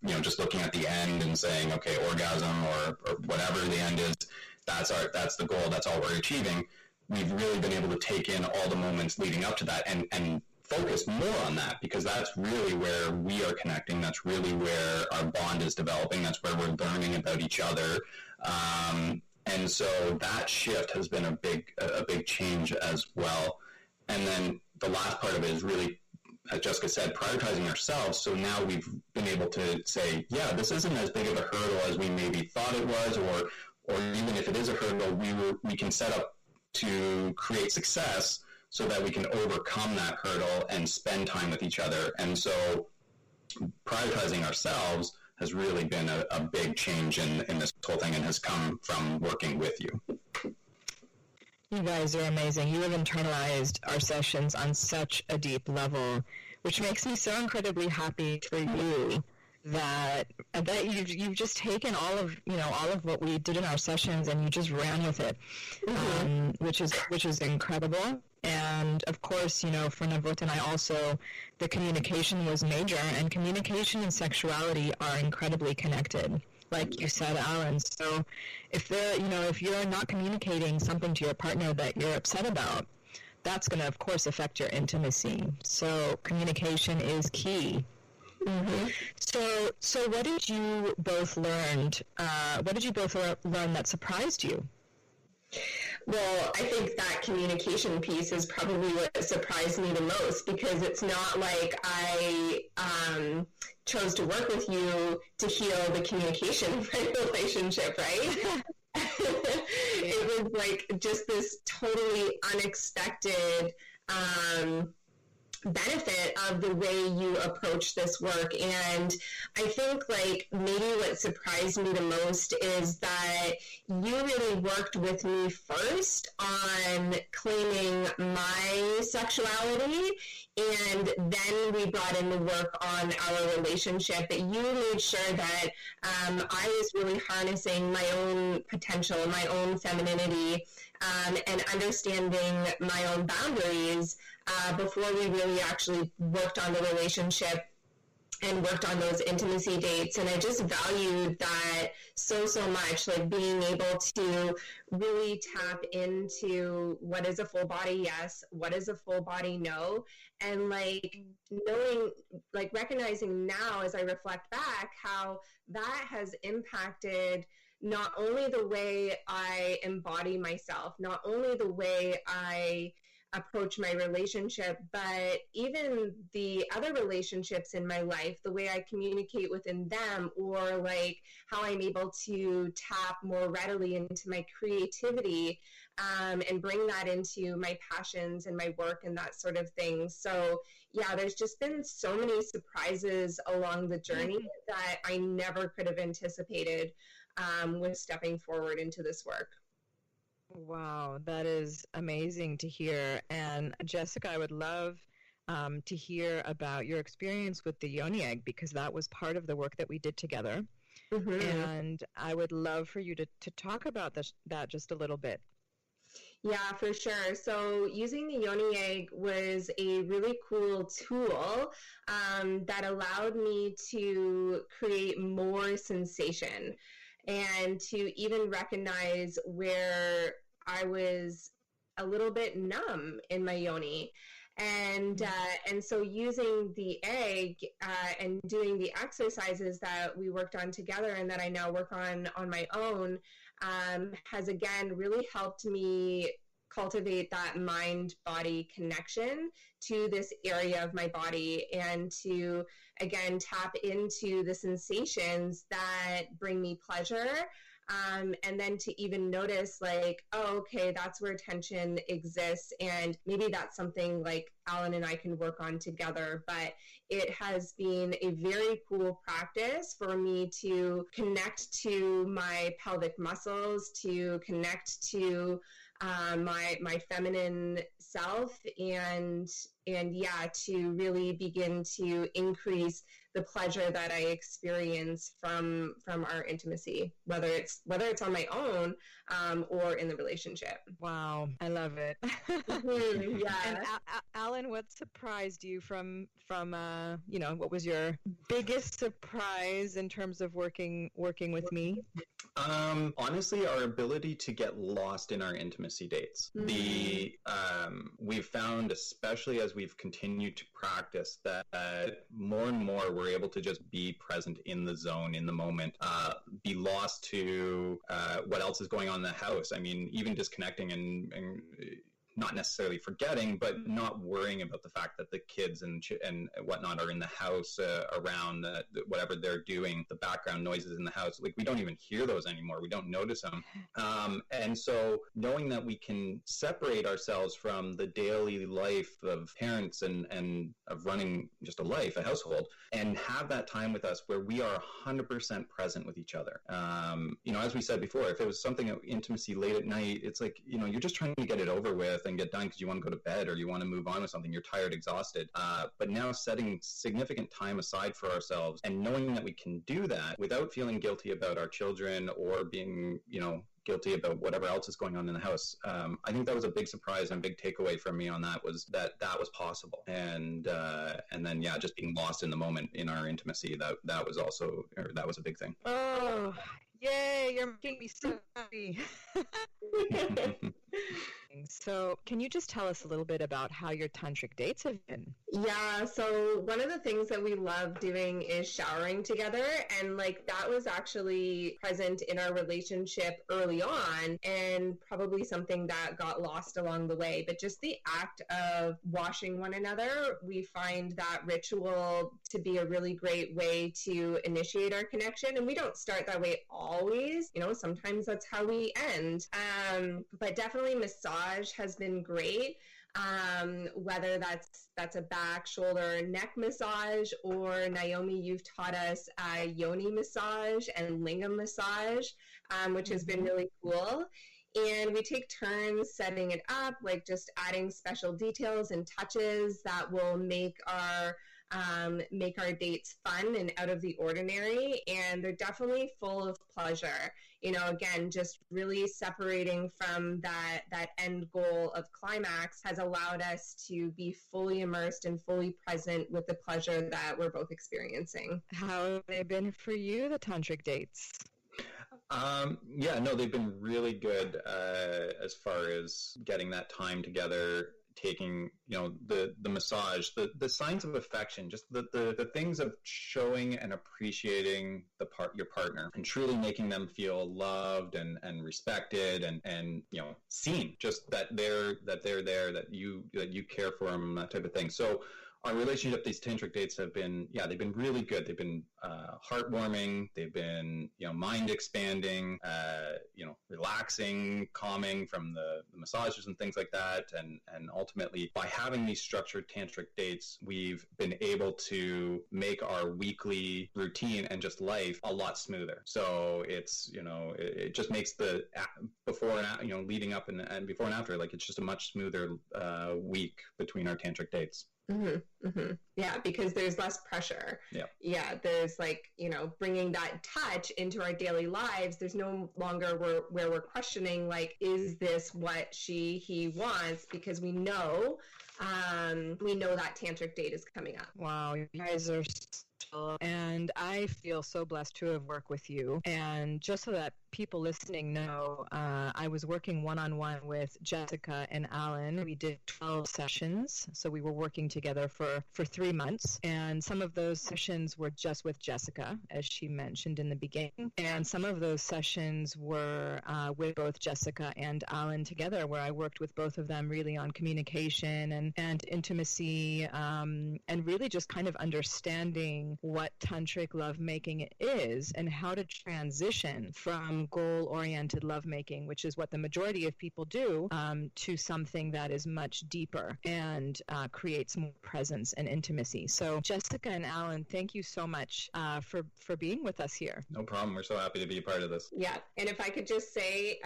of, just looking at the end and saying, okay, orgasm or whatever the end is, that's the goal, that's all we're achieving. We've really been able to take in all the moments leading up to that and focus more on that, because that's really where we are connecting. That's really where our bond is developing. That's where we're learning about each other. And so that shift has been a big change as well. And then the last part of it is really, as Jessica said, prioritizing ourselves. So now we've been able to say, yeah, this isn't as big of a hurdle as we maybe thought it was, or even if it is a hurdle, we can set up to create success so that we can overcome that hurdle and spend time with each other. And so prioritizing ourselves has really been a big change in this whole thing, and has come from working with you. You guys are amazing. You have internalized our sessions on such a deep level, which makes me so incredibly happy for you that you've just taken all of what we did in our sessions and you just ran with it, which is incredible. And of course, for Navot and I also, the communication was major, and communication and sexuality are incredibly connected, like you said, Allan. So if you're not communicating something to your partner that you're upset about, that's going to, of course, affect your intimacy. So communication is key. Mm-hmm. So what did you both learn? Learn that surprised you? Well, I think that communication piece is probably what surprised me the most, because it's not like I chose to work with you to heal the communication in my relationship, right? It was like just this totally unexpected benefit of the way you approach this work. And I think maybe what surprised me the most is that you really worked with me first on claiming my sexuality, and then we brought in the work on our relationship, that you made sure that I was really harnessing my own potential, my own femininity, and understanding my own boundaries before we really actually worked on the relationship and worked on those intimacy dates. And I just valued that so much, being able to really tap into what is a full body yes, what is a full body no, and knowing, recognizing now as I reflect back how that has impacted not only the way I embody myself, not only the way I approach my relationship, but even the other relationships in my life, the way I communicate within them, or how I'm able to tap more readily into my creativity and bring that into my passions and my work and that sort of thing. So yeah, there's just been so many surprises along the journey that I never could have anticipated with stepping forward into this work. Wow, that is amazing to hear. And Jessica, I would love to hear about your experience with the yoni egg, because that was part of the work that we did together. Mm-hmm. And I would love for you to talk about that just a little bit. Yeah, for sure. So using the yoni egg was a really cool tool that allowed me to create more sensation, and to even recognize where I was a little bit numb in my yoni. And so using the egg and doing the exercises that we worked on together and that I now work on my own has again really helped me cultivate that mind-body connection to this area of my body, and to again tap into the sensations that bring me pleasure, and then to even notice oh, okay, that's where tension exists, and maybe that's something Allan and I can work on together. But it has been a very cool practice for me to connect to my pelvic muscles, to connect to my feminine self, and yeah, to really begin to increase the pleasure that I experience from our intimacy, whether it's on my own or in the relationship. Wow, I love it. Yeah. And Allan, what surprised you from what was your biggest surprise in terms of working with me? Honestly, our ability to get lost in our intimacy dates. We've found, especially as we've continued to practice, that more and more we're able to just be present in the zone, in the moment, be lost to what else is going on in the house. I mean, even disconnecting and not necessarily forgetting, but not worrying about the fact that the kids and whatnot are in the house around whatever they're doing, the background noises in the house. Like, we don't even hear those anymore. We don't notice them. And so knowing that we can separate ourselves from the daily life of parents and of running just a household, and have that time with us where we are 100% present with each other. As we said before, if it was something intimacy late at night, it's like, you're just trying to get it over with and get done because you want to go to bed or you want to move on with something. You're tired, exhausted. But now setting significant time aside for ourselves and knowing that we can do that without feeling guilty about our children or being, guilty about whatever else is going on in the house. I think that was a big surprise and big takeaway from me on that was that was possible. And then, yeah, just being lost in the moment in our intimacy, that was a big thing. Oh, yay, you're making me so happy. So can you just tell us a little bit about how your tantric dates have been? Yeah, so one of the things that we love doing is showering together, and that was actually present in our relationship early on, and probably something that got lost along the way. But just the act of washing one another, we find that ritual to be a really great way to initiate our connection. And we don't start that way always, sometimes that's how we end. But definitely massage has been great. Whether that's a back, shoulder, neck massage, or Naomi, you've taught us yoni massage and lingam massage, which has been really cool. And we take turns setting it up, just adding special details and touches that will make our dates fun and out of the ordinary. And they're definitely full of pleasure. Again, just really separating from that end goal of climax has allowed us to be fully immersed and fully present with the pleasure that we're both experiencing. How have they been for you, the tantric dates? They've been really good as far as getting that time together, taking, the massage, the signs of affection, just the things of showing and appreciating your partner and truly making them feel loved and respected and seen, just that they're there, that you care for them, that type of thing. So our relationship, these tantric dates have been, they've been really good. They've been heartwarming. They've been, mind expanding, relaxing, calming from the massages and things like that. And ultimately, by having these structured tantric dates, we've been able to make our weekly routine and just life a lot smoother. So it's, it just makes the before and leading up and before and after, it's just a much smoother week between our tantric dates. Mm-hmm, mm-hmm. Yeah, because there's less pressure. Yeah, there's bringing that touch into our daily lives. There's no longer where we're questioning, is this what he wants? Because we know that tantric date is coming up. Wow, you guys are and I feel so blessed to have worked with you. And just so that people listening know, I was working one-on-one with Jessica and Allan. We did 12 sessions, so we were working together for 3 months. And some of those sessions were just with Jessica, as she mentioned in the beginning. And some of those sessions were with both Jessica and Allan together, where I worked with both of them really on communication and intimacy, and really just kind of understanding what tantric lovemaking is and how to transition from from goal-oriented lovemaking, which is what the majority of people do, to something that is much deeper and creates more presence and intimacy. So Jessica and Allan, thank you so much for being with us here. No problem. We're so happy to be a part of this. Yeah. And if I could just say,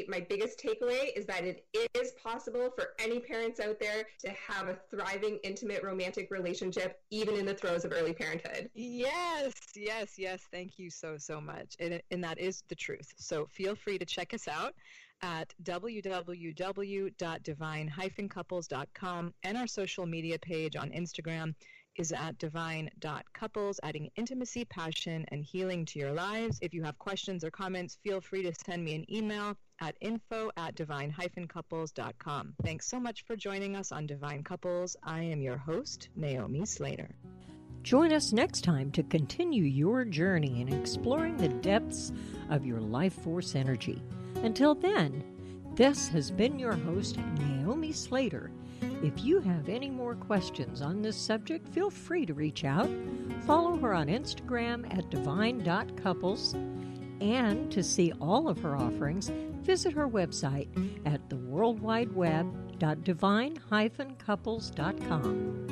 my biggest takeaway is that it is possible for any parents out there to have a thriving, intimate, romantic relationship, even in the throes of early parenthood. Yes. Thank you so much. And that is the truth. So feel free to check us out at www.divine-couples.com, and our social media page on Instagram is at divine.couples, adding intimacy, passion, and healing to your lives. If you have questions or comments, feel free to send me an email at info@divine-couples.com. Thanks so much for joining us on Divine Couples. I am your host, Naomi Slater. Join us next time to continue your journey in exploring the depths of your life force energy. Until then, this has been your host, Naomi Slater. If you have any more questions on this subject, feel free to reach out. Follow her on Instagram at divine.couples. And to see all of her offerings, visit her website at theworldwideweb.divine-couples.com.